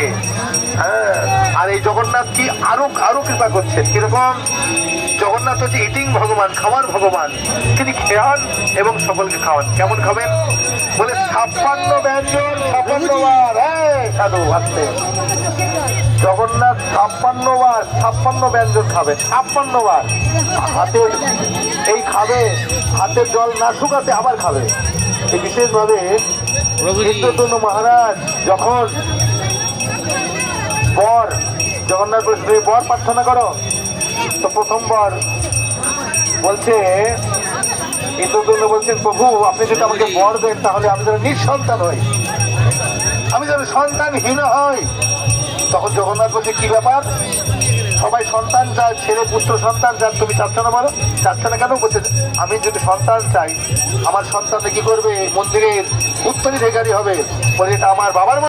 দিচ্ছে। হ্যাঁ, আর এই জগন্নাথ কি আরো আরো কৃপা করছেন। কিরকম? জগন্নাথ হচ্ছে ইটিং ভগবান, খাওয়ার ভগবান। তিনি খেয়ান এবং সকলকে খাওয়ান। কেমন খাবেন? বলে 56 ব্যঞ্জন 56 বার। সাধু আসতে জগন্নাথ 56 বার 56 ব্যঞ্জন খাবে, 56 বার। হাতের এই খাবে, হাতের জল না শুকাতে আবার খাবে। এই বিশেষভাবে ইন্দ্রদুম্ন মহারাজ যখন বর, জগন্নাথ বলছে বর প্রার্থনা করো, তো প্রথমবার বলছে ইন্দ্রদুম্ন বলছেন, প্রভু আপনি যদি আমাকে বর দেন তাহলে আমি যেন নিঃসন্তান হই, আমি যেন সন্তানহীন হই। তখন জগন্নাথ বলছে কি ব্যাপার, সবাই সন্তান চায়, ছেলে পুত্র সন্তান চায়, তুমি চাচ্ছ না? বলো চাচ্ছ না কেন? বলছে আমি যদি সন্তান চাই, আমার সন্তান কি করবে? মন্দিরের উত্তরাধিকারী হবে। বলে এটা আমার বাবার